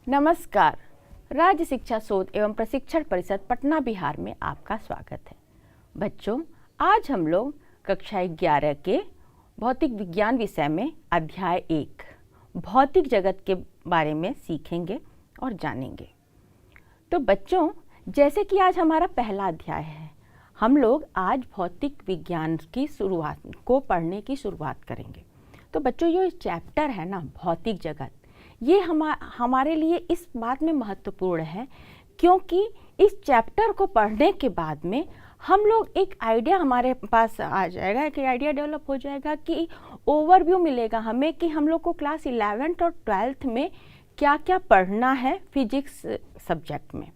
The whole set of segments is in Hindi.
नमस्कार। राज्य शिक्षा शोध एवं प्रशिक्षण परिषद पटना बिहार में आपका स्वागत है। बच्चों, आज हम लोग कक्षा 11 के भौतिक विज्ञान विषय में अध्याय 1 भौतिक जगत के बारे में सीखेंगे और जानेंगे। तो बच्चों, जैसे कि आज हमारा पहला अध्याय है, हम लोग आज भौतिक विज्ञान की शुरुआत को पढ़ने की शुरुआत करेंगे। तो बच्चों, ये चैप्टर है ना, भौतिक जगत, ये हमारे लिए इस बात में महत्वपूर्ण है क्योंकि इस चैप्टर को पढ़ने के बाद में हम लोग एक आइडिया हमारे पास आ जाएगा, एक आइडिया डेवलप हो जाएगा कि ओवरव्यू मिलेगा हमें कि हम लोग को क्लास 11th और 12th में क्या क्या पढ़ना है फिजिक्स सब्जेक्ट में।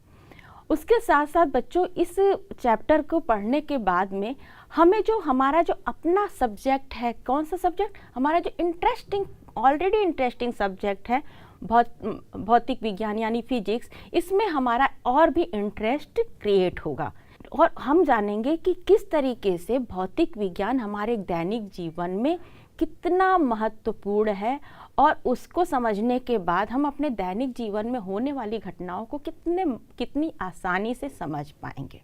उसके साथ साथ बच्चों, इस चैप्टर को पढ़ने के बाद में हमें जो हमारा जो अपना सब्जेक्ट है, कौन सा सब्जेक्ट, हमारा जो ऑलरेडी इंटरेस्टिंग सब्जेक्ट है भौतिक विज्ञान यानी फिजिक्स, इसमें हमारा और भी इंटरेस्ट क्रिएट होगा और हम जानेंगे कि किस तरीके से भौतिक विज्ञान हमारे दैनिक जीवन में कितना महत्वपूर्ण है और उसको समझने के बाद हम अपने दैनिक जीवन में होने वाली घटनाओं को कितनी आसानी से समझ पाएंगे।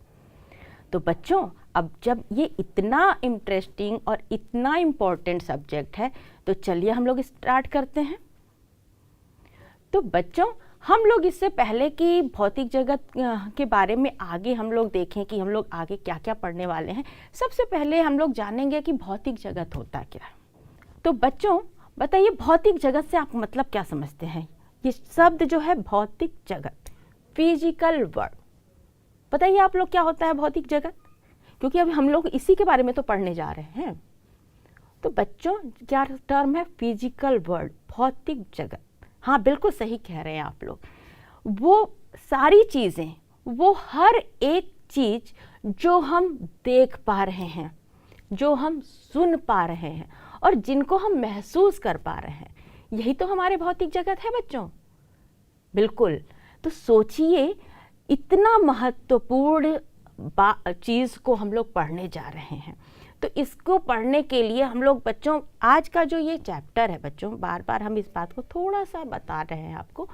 तो बच्चों, अब जब ये इतना इंटरेस्टिंग और इतना इम्पोर्टेंट सब्जेक्ट है तो चलिए हम लोग स्टार्ट करते हैं। तो बच्चों, हम लोग इससे पहले कि भौतिक जगत के बारे में आगे हम लोग देखें कि हम लोग आगे क्या क्या पढ़ने वाले हैं, सबसे पहले हम लोग जानेंगे कि भौतिक जगत होता क्या है। तो बच्चों बताइए, भौतिक जगत से आप मतलब क्या समझते हैं? ये शब्द जो है भौतिक जगत, फिजिकल वर्ल्ड, बताइए आप लोग क्या होता है भौतिक जगत, क्योंकि अभी हम लोग इसी के बारे में तो पढ़ने जा रहे हैं। तो बच्चों, क्या टर्म है? फिजिकल वर्ल्ड, भौतिक जगत। हाँ, बिल्कुल सही कह रहे हैं आप लोग। वो सारी चीज़ें, वो हर एक चीज़ जो हम देख पा रहे हैं, जो हम सुन पा रहे हैं और जिनको हम महसूस कर पा रहे हैं, यही तो हमारे भौतिक जगत है बच्चों। बिल्कुल। तो सोचिए, इतना महत्वपूर्ण चीज़ को हम लोग पढ़ने जा रहे हैं। तो इसको पढ़ने के लिए हम लोग बच्चों, आज का जो ये चैप्टर है बच्चों, बार बार हम इस बात को थोड़ा सा बता रहे हैं आपको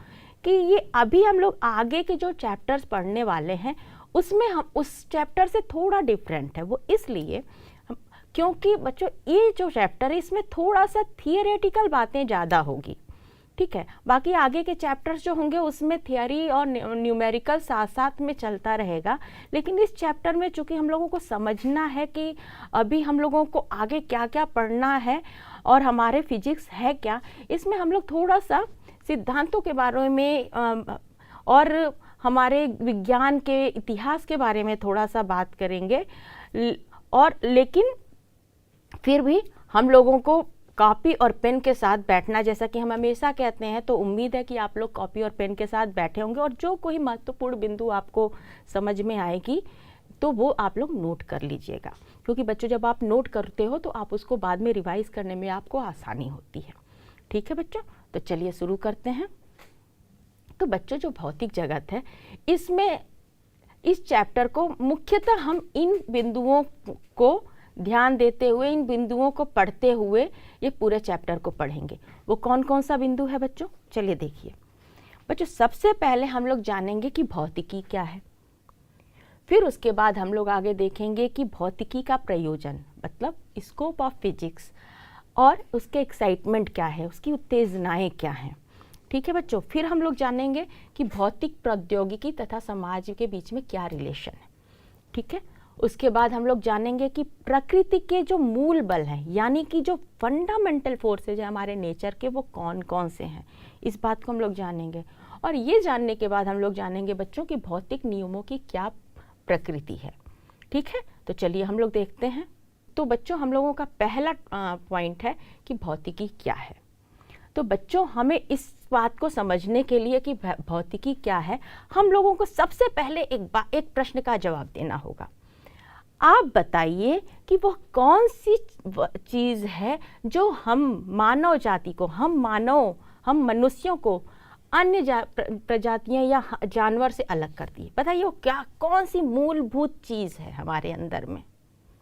कि ये अभी हम लोग आगे के जो चैप्टर्स पढ़ने वाले हैं उसमें हम उस चैप्टर से थोड़ा डिफरेंट है। वो इसलिए क्योंकि बच्चों ये जो चैप्टर है इसमें थोड़ा सा थियोरेटिकल बातें ज़्यादा होगी, ठीक है। बाकी आगे के चैप्टर्स जो होंगे उसमें थियोरी और न्यूमेरिकल साथ साथ में चलता रहेगा, लेकिन इस चैप्टर में चूँकि हम लोगों को समझना है कि अभी हम लोगों को आगे क्या क्या पढ़ना है और हमारे फिजिक्स है क्या, इसमें हम लोग थोड़ा सा सिद्धांतों के बारे में और हमारे विज्ञान के इतिहास के बारे में थोड़ा सा बात करेंगे। और लेकिन फिर भी हम लोगों को कॉपी और पेन के साथ बैठना, जैसा कि हम हमेशा कहते हैं, तो उम्मीद है कि आप लोग कॉपी और पेन के साथ बैठे होंगे और जो कोई महत्वपूर्ण बिंदु आपको समझ में आएगी तो वो आप लोग नोट कर लीजिएगा, क्योंकि बच्चों जब आप नोट करते हो तो आप उसको बाद में रिवाइज करने में आपको आसानी होती है। ठीक है बच्चों, तो चलिए शुरू करते हैं। तो बच्चों, जो भौतिक जगत है इसमें इस चैप्टर को मुख्यतः हम इन बिंदुओं को ध्यान देते हुए, इन बिंदुओं को पढ़ते हुए ये पूरे चैप्टर को पढ़ेंगे। वो कौन कौन सा बिंदु है बच्चों? चलिए देखिए बच्चों, सबसे पहले हम लोग जानेंगे कि भौतिकी क्या है। फिर उसके बाद हम लोग आगे देखेंगे कि भौतिकी का प्रयोजन, मतलब स्कोप ऑफ फिजिक्स, और उसके एक्साइटमेंट क्या है, उसकी उत्तेजनाएं क्या हैं। ठीक है बच्चों। फिर हम लोग जानेंगे कि भौतिक प्रौद्योगिकी तथा समाज के बीच में क्या रिलेशन है। ठीक है। उसके बाद हम लोग जानेंगे कि प्रकृति के जो मूल बल हैं, यानी कि जो फंडामेंटल फोर्सेज है हमारे नेचर के, वो कौन कौन से हैं, इस बात को हम लोग जानेंगे। और ये जानने के बाद हम लोग जानेंगे बच्चों कि भौतिक नियमों की क्या प्रकृति है। ठीक है। तो चलिए हम लोग देखते हैं। तो बच्चों, हम लोगों का पहला पॉइंट है कि भौतिकी क्या है। तो बच्चों, हमें इस बात को समझने के लिए कि भौतिकी क्या है, हम लोगों को सबसे पहले एक प्रश्न का जवाब देना होगा। आप बताइए कि वह कौन सी चीज़ है जो हम मानव जाति को, हम मनुष्यों को अन्य प्रजातियां या जानवर से अलग करती है। बताइए वो क्या, कौन सी मूलभूत चीज़ है हमारे अंदर में,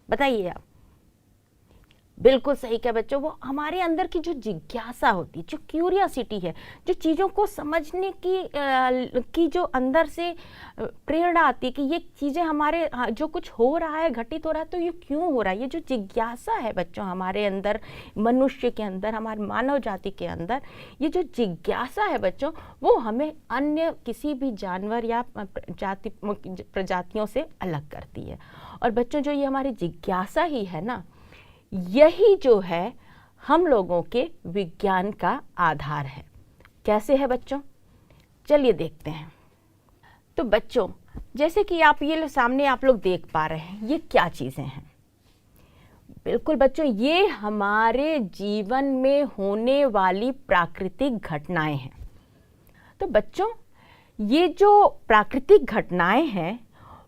बताइए आप। बिल्कुल सही कहा बच्चों, वो हमारे अंदर की जो जिज्ञासा होती है, जो क्यूरियोसिटी है, जो चीज़ों को समझने की जो अंदर से प्रेरणा आती है कि ये चीज़ें हमारे जो कुछ हो रहा है, घटित हो रहा है, तो ये क्यों हो रहा है, ये जो जिज्ञासा है बच्चों हमारे अंदर, मनुष्य के अंदर, हमारे मानव जाति के अंदर, ये जो जिज्ञासा है बच्चों, वो हमें अन्य किसी भी जानवर या प्रजातियों से अलग करती है। और बच्चों जो ये हमारी जिज्ञासा ही है ना, यही जो है हम लोगों के विज्ञान का आधार है। कैसे है बच्चों, चलिए देखते हैं। तो बच्चों जैसे कि आप ये सामने आप लोग देख पा रहे हैं, ये क्या चीज़ें हैं? बिल्कुल बच्चों, ये हमारे जीवन में होने वाली प्राकृतिक घटनाएं हैं। तो बच्चों ये जो प्राकृतिक घटनाएं हैं,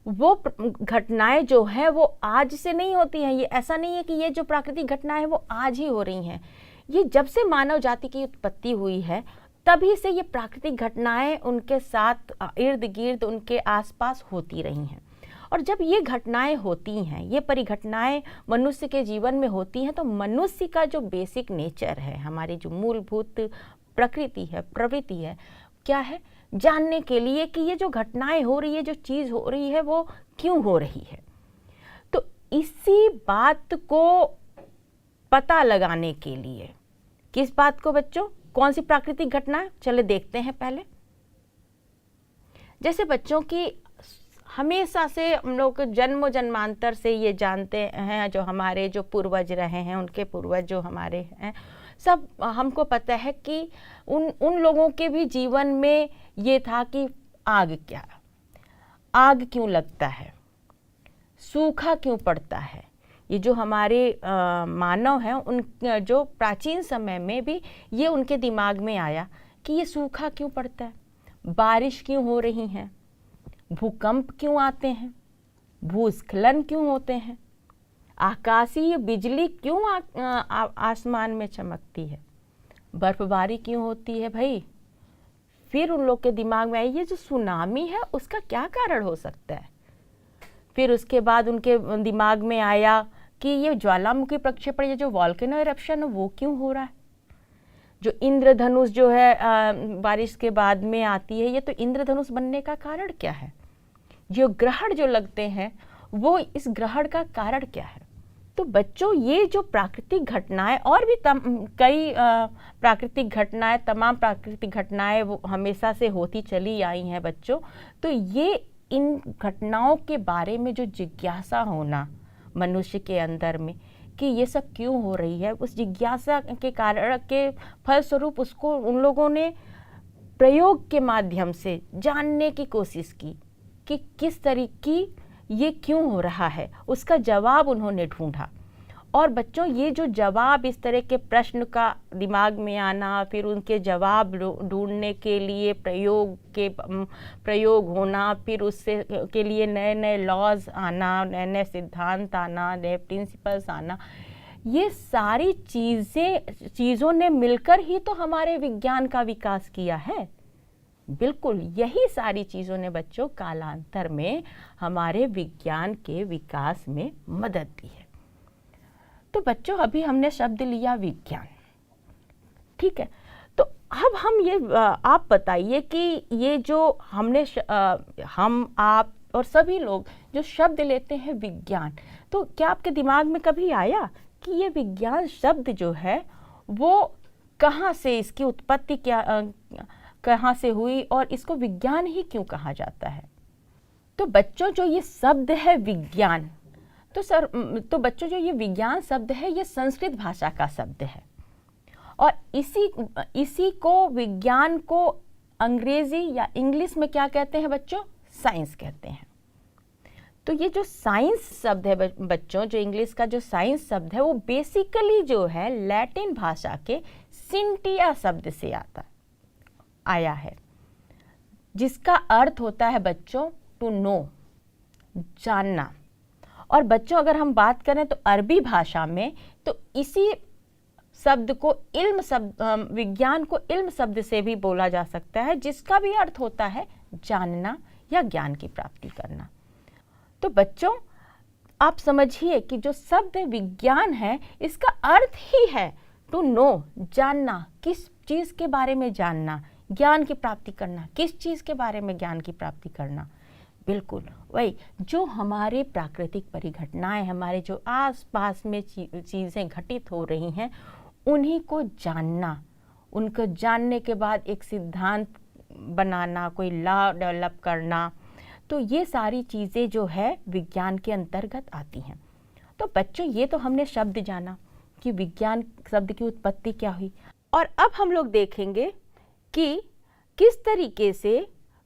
वो घटनाएं जो है वो आज से नहीं होती हैं। ये ऐसा नहीं है कि ये जो प्राकृतिक घटनाएं हैं वो आज ही हो रही हैं। ये जब से मानव जाति की उत्पत्ति हुई है तभी से ये प्राकृतिक घटनाएं उनके साथ इर्द गिर्द उनके आसपास होती रही हैं। और जब ये घटनाएं होती हैं, ये परिघटनाएं मनुष्य के जीवन में होती हैं, तो मनुष्य का जो बेसिक नेचर है, हमारी जो मूलभूत प्रकृति है, प्रवृत्ति है, क्या है? जानने के लिए कि ये जो घटनाएं हो रही है, जो चीज़ हो रही है, वो क्यों हो रही है। तो इसी बात को पता लगाने के लिए, किस बात को बच्चों? कौन सी प्राकृतिक घटना? चले देखते हैं पहले। जैसे बच्चों की हमेशा से हम लोग जन्मों जन्मांतर से ये जानते हैं, जो हमारे जो पूर्वज रहे हैं, उनके पूर्वज जो हमारे हैं, सब हमको पता है कि उन लोगों के भी जीवन में ये था कि आग क्यों लगता है, सूखा क्यों पड़ता है। ये जो हमारे मानव हैं, उन जो प्राचीन समय में भी ये उनके दिमाग में आया कि ये सूखा क्यों पड़ता है, बारिश क्यों हो रही है, भूकंप क्यों आते हैं, भूस्खलन क्यों होते हैं, आकाशीय बिजली क्यों आसमान में चमकती है, बर्फबारी क्यों होती है भाई। फिर उन लोग के दिमाग में आई ये जो सुनामी है उसका क्या कारण हो सकता है। फिर उसके बाद उनके दिमाग में आया कि ये ज्वालामुखी प्रक्षेपण, ये जो वॉल्केनो इरप्शन है वो क्यों हो रहा है। जो इंद्रधनुष जो है बारिश के बाद में आती है, ये तो इंद्रधनुष बनने का कारण क्या है। जो ग्रहण जो लगते हैं, वो इस ग्रहण का कारण क्या है। तो बच्चों ये जो प्राकृतिक घटनाएं और भी कई प्राकृतिक घटनाएं, तमाम प्राकृतिक घटनाएं वो हमेशा से होती चली आई हैं बच्चों। तो ये इन घटनाओं के बारे में जो जिज्ञासा होना मनुष्य के अंदर में कि ये सब क्यों हो रही है, उस जिज्ञासा के कारण के फलस्वरूप उसको उन लोगों ने प्रयोग के माध्यम से जानने की कोशिश की कि किस तरीके ये क्यों हो रहा है, उसका जवाब उन्होंने ढूंढा। और बच्चों ये जो जवाब, इस तरह के प्रश्न का दिमाग में आना, फिर उनके जवाब ढूंढने के लिए प्रयोग होना, फिर उससे के लिए नए नए लॉज आना, नए नए सिद्धांत आना, नए प्रिंसिपल्स आना, ये सारी चीज़ों ने मिलकर ही तो हमारे विज्ञान का विकास किया है। बिल्कुल यही सारी चीज़ों ने बच्चों कालांतर में हमारे विज्ञान के विकास में मदद दी है। तो बच्चों अभी हमने शब्द लिया विज्ञान, ठीक है। तो अब हम ये आप बताइए कि ये जो हमने हम आप और सभी लोग जो शब्द लेते हैं विज्ञान, तो क्या आपके दिमाग में कभी आया कि ये विज्ञान शब्द जो है वो कहाँ से, इसकी उत्पत्ति कहाँ से हुई और इसको विज्ञान ही क्यों कहा जाता है। तो बच्चों जो ये शब्द है विज्ञान, तो बच्चों जो ये विज्ञान शब्द है ये संस्कृत भाषा का शब्द है और इसी को विज्ञान को अंग्रेजी या इंग्लिश में क्या कहते हैं बच्चों? साइंस कहते हैं। तो ये जो साइंस शब्द है बच्चों, जो इंग्लिश का जो साइंस शब्द है वो बेसिकली जो है लैटिन भाषा के सिंटिया शब्द से आया है, जिसका अर्थ होता है बच्चों टू नो, जानना। और बच्चों अगर हम बात करें तो अरबी भाषा में तो इसी शब्द को विज्ञान को इल्म शब्द से भी बोला जा सकता है, जिसका भी अर्थ होता है जानना या ज्ञान की प्राप्ति करना। तो बच्चों आप समझिए कि जो शब्द विज्ञान है इसका अर्थ ही है टू नो, जानना, किस चीज़ के बारे में जानना, ज्ञान की प्राप्ति करना, किस चीज़ के बारे में ज्ञान की प्राप्ति करना। बिल्कुल वही जो हमारे प्राकृतिक परिघटनाएं, हमारे जो आसपास में चीज़ें घटित हो रही हैं उन्हीं को जानना, उनको जानने के बाद एक सिद्धांत बनाना, कोई लॉ डेवलप करना, तो ये सारी चीज़ें जो है विज्ञान के अंतर्गत आती हैं। तो बच्चों ये तो हमने शब्द जाना कि विज्ञान शब्द की उत्पत्ति क्या हुई, और अब हम लोग देखेंगे कि किस तरीके से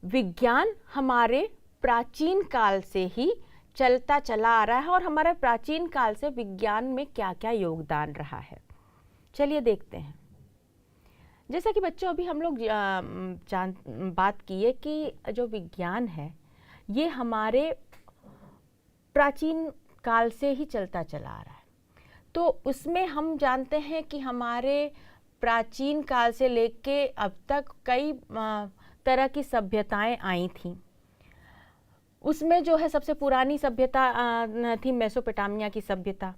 विज्ञान हमारे प्राचीन काल से ही चलता चला आ रहा है और हमारे प्राचीन काल से विज्ञान में क्या क्या योगदान रहा है। चलिए देखते हैं। जैसा कि बच्चों अभी हम लोग बात किए कि जो विज्ञान है ये हमारे प्राचीन काल से ही चलता चला आ रहा है। तो उसमें हम जानते हैं कि हमारे प्राचीन काल से लेके अब तक कई तरह की सभ्यताएं आई थीं। उसमें जो है सबसे पुरानी सभ्यता थी मेसोपोटामिया की सभ्यता,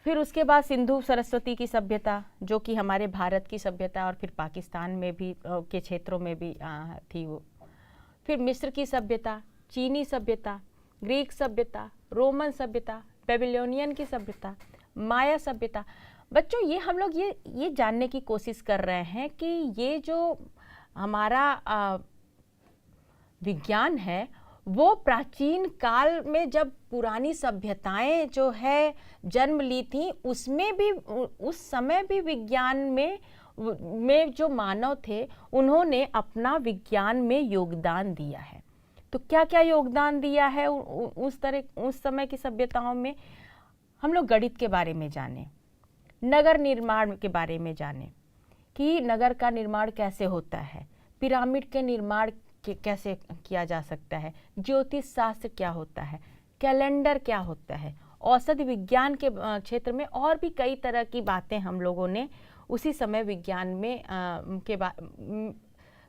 फिर उसके बाद सिंधु सरस्वती की सभ्यता जो कि हमारे भारत की सभ्यता और फिर पाकिस्तान में भी के क्षेत्रों में भी थी वो, फिर मिस्र की सभ्यता, चीनी सभ्यता, ग्रीक सभ्यता, रोमन सभ्यता, बेबीलोनियन की सभ्यता, माया सभ्यता। बच्चों ये हम लोग ये जानने की कोशिश कर रहे हैं कि ये जो हमारा विज्ञान है वो प्राचीन काल में जब पुरानी सभ्यताएं जो है जन्म ली थी उसमें भी, उस समय भी विज्ञान में जो मानव थे उन्होंने अपना विज्ञान में योगदान दिया है। तो क्या क्या योगदान दिया है उस समय की सभ्यताओं में? हम लोग गणित के बारे में जाने, नगर निर्माण के बारे में जाने कि नगर का निर्माण कैसे होता है, पिरामिड के निर्माण कैसे किया जा सकता है, ज्योतिष शास्त्र क्या होता है, कैलेंडर क्या होता है, औषधि विज्ञान के क्षेत्र में और भी कई तरह की बातें हम लोगों ने उसी समय विज्ञान में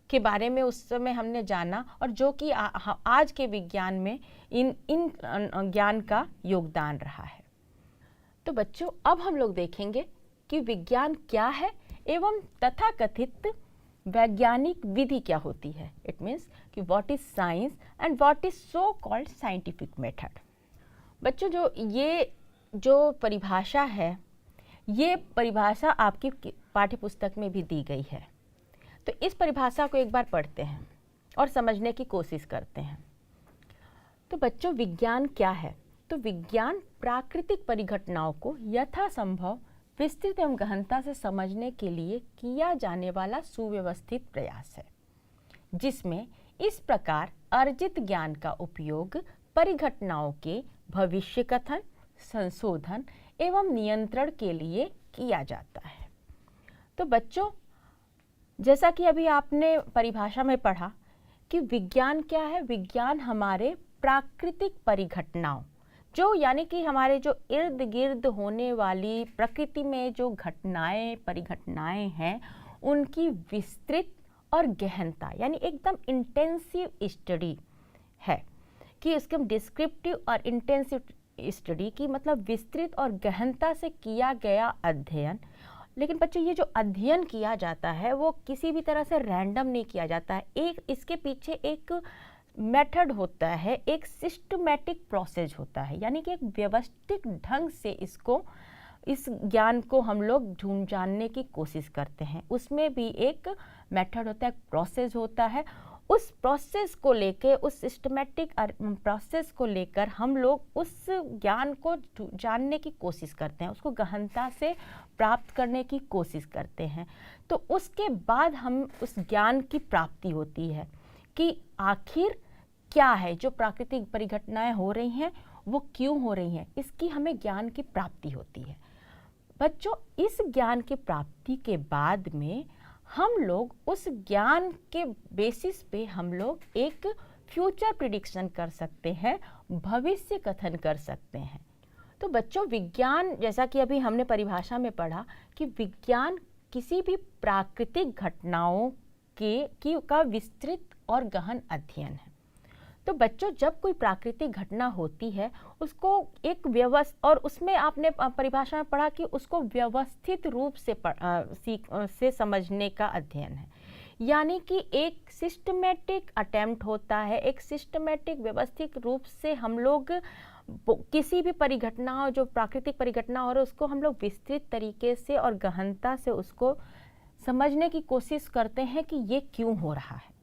के बारे में उस समय हमने जाना, और जो कि आज के विज्ञान में इन ज्ञान का योगदान रहा है। तो बच्चों अब हम लोग देखेंगे कि विज्ञान क्या है एवं तथाकथित वैज्ञानिक विधि क्या होती है। इट मीन्स कि what is science and what is so called scientific method. बच्चों जो परिभाषा है ये परिभाषा आपकी पाठ्यपुस्तक में भी दी गई है। तो इस परिभाषा को एक बार पढ़ते हैं और समझने की कोशिश करते हैं। तो बच्चों विज्ञान क्या है? तो विज्ञान प्राकृतिक परिघटनाओं को यथासंभव विस्तृत एवं गहनता से समझने के लिए किया जाने वाला सुव्यवस्थित प्रयास है, जिसमें इस प्रकार अर्जित ज्ञान का उपयोग परिघटनाओं के भविष्य कथन, संशोधन एवं नियंत्रण के लिए किया जाता है। तो बच्चों जैसा कि अभी आपने परिभाषा में पढ़ा कि विज्ञान क्या है? विज्ञान हमारे प्राकृतिक परिघटनाओं जो यानी कि हमारे जो इर्द गिर्द होने वाली प्रकृति में जो घटनाएं परिघटनाएं हैं उनकी विस्तृत और गहनता यानी एकदम इंटेंसिव स्टडी है कि इसके डिस्क्रिप्टिव और इंटेंसिव स्टडी की मतलब विस्तृत और गहनता से किया गया अध्ययन। लेकिन बच्चों ये जो अध्ययन किया जाता है वो किसी भी तरह से रैंडम नहीं किया जाता है, एक इसके पीछे एक मेथड होता है, एक सिस्टमैटिक प्रोसेस होता है, यानी कि एक व्यवस्थित ढंग से इस ज्ञान को हम लोग ढूंढ जानने की कोशिश करते हैं। उसमें भी एक मेथड होता है, एक प्रोसेस होता है। उस प्रोसेस को लेकर, उस सिस्टमैटिक प्रोसेस को लेकर हम लोग उस ज्ञान को जानने की कोशिश करते हैं, उसको गहनता से प्राप्त करने की कोशिश करते हैं। तो उसके बाद हम उस ज्ञान की प्राप्ति होती है कि आखिर क्या है जो प्राकृतिक परिघटनाएं हो रही हैं वो क्यों हो रही हैं, इसकी हमें ज्ञान की प्राप्ति होती है। बच्चों इस ज्ञान की प्राप्ति के बाद में हम लोग उस ज्ञान के बेसिस पे हम लोग एक फ्यूचर प्रिडिक्शन कर सकते हैं, भविष्य कथन कर सकते हैं। तो बच्चों विज्ञान जैसा कि अभी हमने परिभाषा में पढ़ा कि विज्ञान किसी भी प्राकृतिक घटनाओं का विस्तृत और गहन अध्ययन है। तो बच्चों, जब कोई प्राकृतिक घटना होती है उसको एक व्यवस्था, और उसमें आपने परिभाषा में पढ़ा कि उसको व्यवस्थित रूप से समझने का अध्ययन है। यानी कि एक सिस्टमेटिक अटेम्प्ट होता है, एक सिस्टमेटिक व्यवस्थित रूप से हम लोग किसी भी परिघटना, जो प्राकृतिक परिघटना हो रहा है, उसको हम लोग विस्तृत तरीके से और गहनता से उसको समझने की कोशिश करते हैं कि ये क्यों हो रहा है।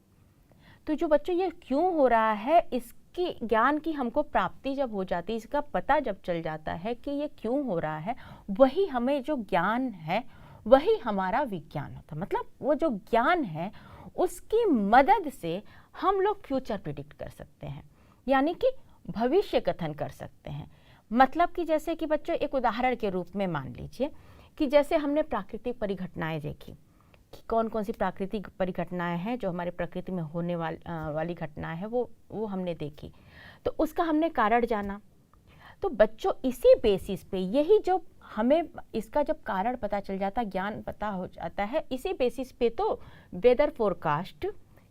तो जो बच्चों ये क्यों हो रहा है, इसकी ज्ञान की हमको प्राप्ति जब हो जाती है, इसका पता जब चल जाता है कि ये क्यों हो रहा है, वही हमें जो ज्ञान है वही हमारा विज्ञान होता है। मतलब वो जो ज्ञान है उसकी मदद से हम लोग फ्यूचर प्रिडिक्ट कर सकते हैं, यानी कि भविष्य कथन कर सकते हैं। मतलब कि जैसे कि बच्चों एक उदाहरण के रूप में मान लीजिए कि जैसे हमने प्राकृतिक परिघटनाएं देखी कि कौन कौन सी प्राकृतिक परिघटनाएं हैं जो हमारे प्रकृति में होने वाली घटनाएं हैं, वो हमने देखी, तो उसका हमने कारण जाना। तो बच्चों इसी बेसिस पे, यही जो हमें इसका जब कारण पता चल जाता, ज्ञान पता हो जाता है, इसी बेसिस पे तो वेदर फोरकास्ट,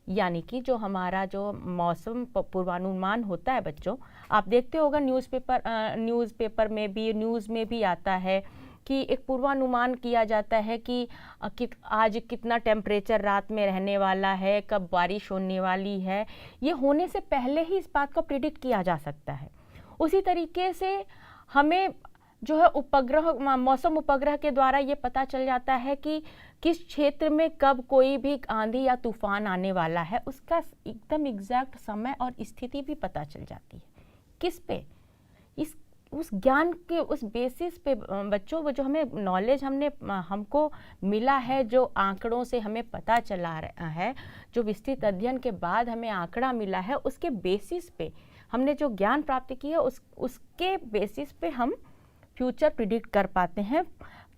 यानी कि जो हमारा जो मौसम पूर्वानुमान होता है बच्चों, आप देखते होगा न्यूज़पेपर में भी, न्यूज़ में भी आता है कि एक पूर्वानुमान किया जाता है कि आज कितना टेम्परेचर रात में रहने वाला है, कब बारिश होने वाली है। ये होने से पहले ही इस बात को प्रिडिक्ट किया जा सकता है। उसी तरीके से हमें जो है मौसम उपग्रह के द्वारा ये पता चल जाता है कि किस क्षेत्र में कब कोई भी आंधी या तूफान आने वाला है, उसका एकदम एग्जैक्ट समय और स्थिति भी पता चल जाती है। किस पे? उस ज्ञान के उस बेसिस पे बच्चों, वो जो हमें नॉलेज हमको मिला है, जो आंकड़ों से हमें पता चला रहा है, जो विस्तृत अध्ययन के बाद हमें आंकड़ा मिला है, उसके बेसिस पे हमने जो ज्ञान प्राप्त किया उसके बेसिस पे हम फ्यूचर प्रिडिक्ट कर पाते हैं।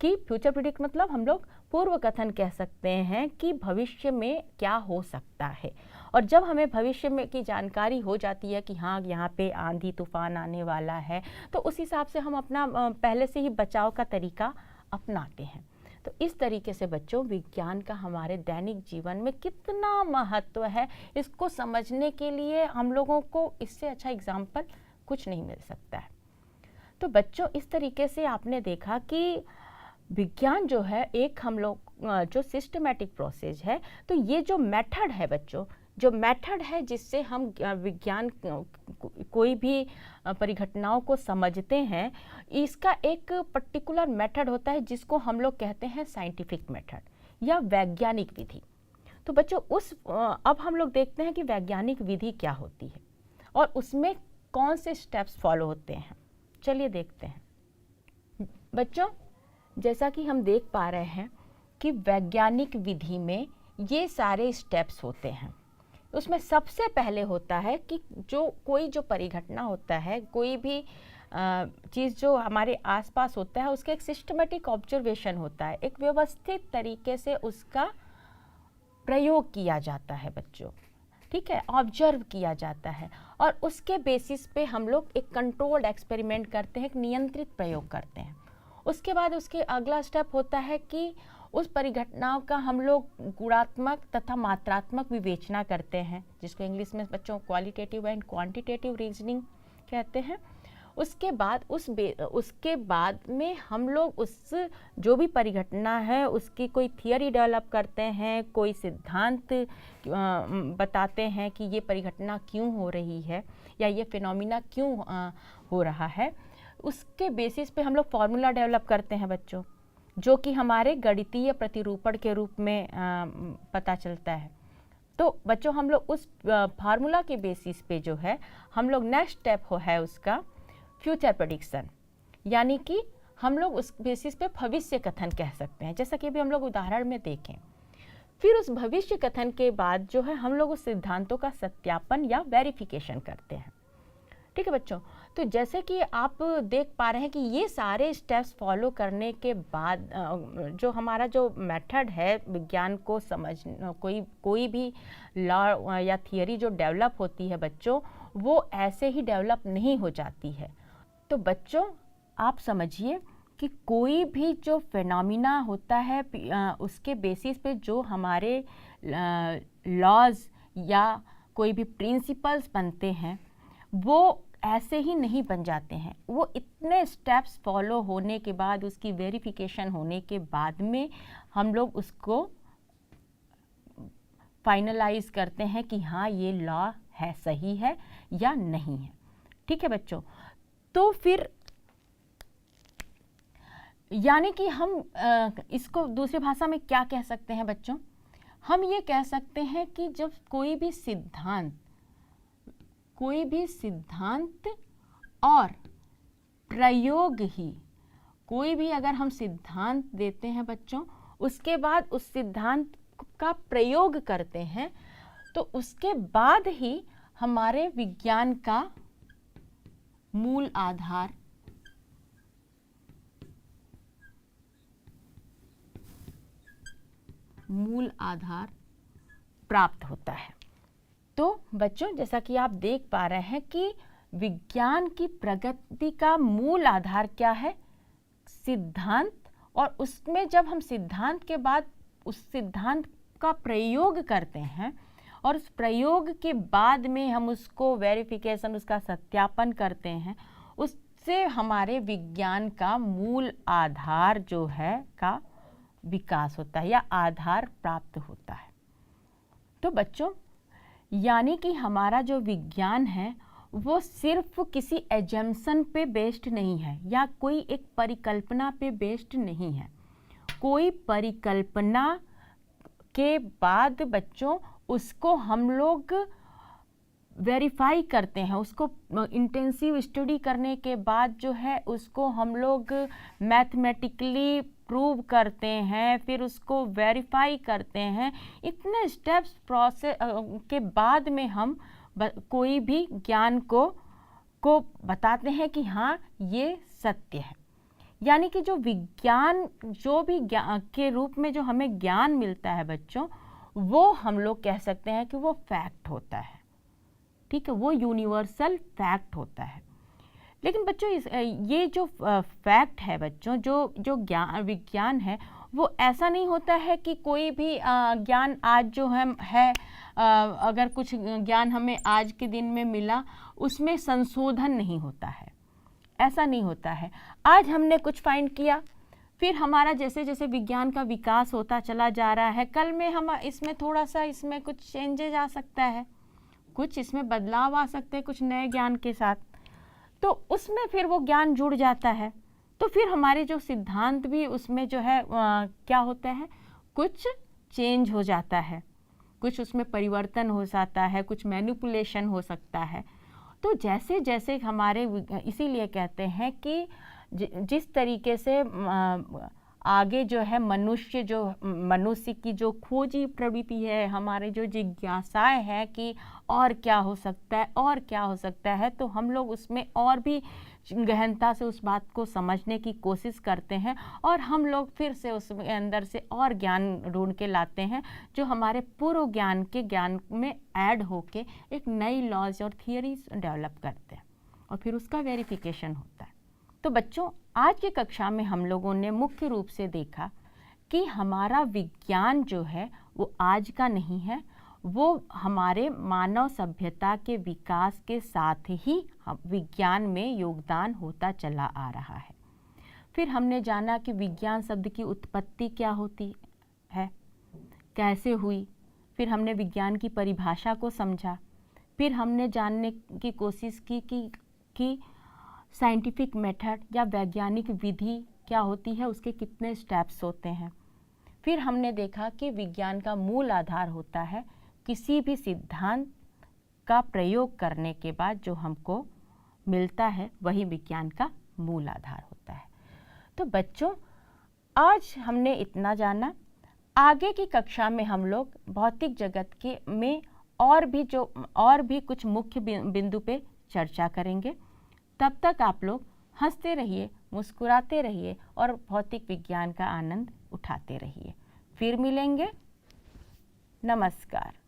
कि फ्यूचर प्रिडिक्ट मतलब हम लोग पूर्व कथन कह सकते हैं कि भविष्य में क्या हो सकता है। और जब हमें भविष्य में की जानकारी हो जाती है कि हाँ यहाँ पे आंधी तूफान आने वाला है, तो उस हिसाब से हम अपना पहले से ही बचाव का तरीका अपनाते हैं। तो इस तरीके से बच्चों विज्ञान का हमारे दैनिक जीवन में कितना महत्व है, इसको समझने के लिए हम लोगों को इससे अच्छा एग्जाम्पल कुछ नहीं मिल सकता है। तो बच्चों इस तरीके से आपने देखा कि विज्ञान जो है एक हम लोग जो सिस्टमेटिक प्रोसेस है, तो ये जो मेथड है बच्चों, जो मेथड है जिससे हम विज्ञान कोई भी परिघटनाओं को समझते हैं, इसका एक पर्टिकुलर मेथड होता है जिसको हम लोग कहते हैं साइंटिफिक मेथड या वैज्ञानिक विधि। तो बच्चों अब हम लोग देखते हैं कि वैज्ञानिक विधि क्या होती है और उसमें कौन से स्टेप्स फॉलो होते हैं। चलिए देखते हैं बच्चों। जैसा कि हम देख पा रहे हैं कि वैज्ञानिक विधि में ये सारे स्टेप्स होते हैं। उसमें सबसे पहले होता है कि जो परिघटना होता है, कोई भी चीज़ जो हमारे आसपास होता है, उसका एक सिस्टमेटिक ऑब्जर्वेशन होता है, एक व्यवस्थित तरीके से उसका प्रयोग किया जाता है बच्चों, ठीक है, ऑब्जर्व किया जाता है। और उसके बेसिस पे हम लोग एक कंट्रोल्ड एक्सपेरिमेंट करते हैं, एक नियंत्रित प्रयोग करते हैं। उसके बाद उसके अगला स्टेप होता है कि उस परिघटनाओं का हम लोग गुणात्मक तथा मात्रात्मक विवेचना करते हैं, जिसको इंग्लिश में बच्चों क्वालिटेटिव एंड क्वांटिटेटिव रीजनिंग कहते हैं। उसके बाद में हम लोग उस जो भी परिघटना है उसकी कोई थियरी डेवलप करते हैं, कोई सिद्धांत बताते हैं कि ये परिघटना क्यों हो रही है या ये फिनोमिना क्यों हो रहा है। उसके बेसिस पे हम लोग फॉर्मूला डेवलप करते हैं बच्चों, जो कि हमारे गणितीय प्रतिरूपण के रूप में पता चलता है। तो बच्चों हम लोग उस फार्मूला के बेसिस पे जो है हम लोग नेक्स्ट स्टेप है उसका फ्यूचर प्रेडिक्शन, यानी कि हम लोग उस बेसिस पे भविष्य कथन कह सकते हैं, जैसा कि अभी हम लोग उदाहरण में देखें। फिर उस भविष्य कथन के बाद जो है हम लोग उस सिद्धांतों का सत्यापन या वेरिफिकेशन करते हैं, ठीक है बच्चों। तो जैसे कि आप देख पा रहे हैं कि ये सारे स्टेप्स फॉलो करने के बाद जो हमारा जो मेथड है विज्ञान को समझ, कोई भी लॉ या थियरी जो डेवलप होती है बच्चों, वो ऐसे ही डेवलप नहीं हो जाती है। तो बच्चों आप समझिए कि कोई भी जो फिनोमिना होता है उसके बेसिस पे जो हमारे लॉज या कोई भी प्रिंसिपल्स बनते हैं वो ऐसे ही नहीं बन जाते हैं, वो इतने स्टेप्स फॉलो होने के बाद, उसकी वेरिफिकेशन होने के बाद में हम लोग उसको फाइनलाइज करते हैं कि हाँ ये लॉ है, सही है या नहीं है। ठीक है बच्चों, तो फिर यानी कि हम इसको दूसरी भाषा में क्या कह सकते हैं बच्चों? हम ये कह सकते हैं कि जब कोई भी सिद्धांत और प्रयोग ही, कोई भी अगर हम सिद्धांत देते हैं बच्चों, उसके बाद उस सिद्धांत का प्रयोग करते हैं, तो उसके बाद ही हमारे विज्ञान का मूल आधार प्राप्त होता है। तो बच्चों, जैसा कि आप देख पा रहे हैं कि विज्ञान की प्रगति का मूल आधार क्या है? सिद्धांत। और उसमें जब हम सिद्धांत के बाद उस सिद्धांत का प्रयोग करते हैं और उस प्रयोग के बाद में हम उसको वेरिफिकेशन, उसका सत्यापन करते हैं, उससे हमारे विज्ञान का मूल आधार जो है का विकास होता है या आधार प्राप्त होता है। तो बच्चों, यानी कि हमारा जो विज्ञान है वो सिर्फ किसी एजम्पशन पे बेस्ड नहीं है या कोई एक परिकल्पना पे बेस्ड नहीं है। कोई परिकल्पना के बाद बच्चों उसको हम लोग वेरीफाई करते हैं, उसको इंटेंसिव स्टडी करने के बाद जो है उसको हम लोग मैथमेटिकली प्रूव करते हैं, फिर उसको वेरीफाई करते हैं। इतने स्टेप्स प्रोसेस के बाद में हम कोई भी ज्ञान को बताते हैं कि हाँ ये सत्य है। यानी कि जो विज्ञान, जो भी ज्ञान के रूप में जो हमें ज्ञान मिलता है बच्चों, वो हम लोग कह सकते हैं कि वो फैक्ट होता है। ठीक है, वो यूनिवर्सल फैक्ट होता है। लेकिन बच्चों ये जो फैक्ट है बच्चों, जो विज्ञान है, वो ऐसा नहीं होता है कि कोई भी ज्ञान आज जो है अगर कुछ ज्ञान हमें आज के दिन में मिला, उसमें संशोधन नहीं होता है, ऐसा नहीं होता है। आज हमने कुछ फाइंड किया, फिर हमारा जैसे जैसे विज्ञान का विकास होता चला जा रहा है, कल में हम इसमें थोड़ा सा इसमें कुछ चेंजेज आ सकता है, कुछ इसमें बदलाव आ सकते हैं कुछ नए ज्ञान के साथ, तो उसमें फिर वो ज्ञान जुड़ जाता है। तो फिर हमारे जो सिद्धांत भी उसमें जो है क्या होता है, कुछ चेंज हो जाता है, कुछ उसमें परिवर्तन हो जाता है, कुछ मैनिपुलेशन हो सकता है। तो जैसे जैसे हमारे, इसीलिए कहते हैं कि जिस तरीके से आगे जो है मनुष्य की जो खोजी प्रवृत्ति है, हमारे जो जिज्ञासाएं हैं कि और क्या हो सकता है, और क्या हो सकता है, तो हम लोग उसमें और भी गहनता से उस बात को समझने की कोशिश करते हैं और हम लोग फिर से उसके अंदर से और ज्ञान ढूंढ के लाते हैं जो हमारे पूर्व ज्ञान के ज्ञान में ऐड होके एक नई लॉज और थियरीज डेवलप करते हैं और फिर उसका वेरिफिकेशन होता है। तो बच्चों, आज की कक्षा में हम लोगों ने मुख्य रूप से देखा कि हमारा विज्ञान जो है वो आज का नहीं है, वो हमारे मानव सभ्यता के विकास के साथ ही विज्ञान में योगदान होता चला आ रहा है। फिर हमने जाना कि विज्ञान शब्द की उत्पत्ति क्या होती है, कैसे हुई, फिर हमने विज्ञान की परिभाषा को समझा, फिर हमने जानने की कोशिश की कि साइंटिफिक मेथड या वैज्ञानिक विधि क्या होती है, उसके कितने स्टेप्स होते हैं। फिर हमने देखा कि विज्ञान का मूल आधार होता है किसी भी सिद्धांत का प्रयोग करने के बाद जो हमको मिलता है वही विज्ञान का मूल आधार होता है। तो बच्चों, आज हमने इतना जाना। आगे की कक्षा में हम लोग भौतिक जगत के में और भी कुछ मुख्य बिंदु पे चर्चा करेंगे। तब तक आप लोग हंसते रहिए, मुस्कुराते रहिए और भौतिक विज्ञान का आनंद उठाते रहिए। फिर मिलेंगे। नमस्कार।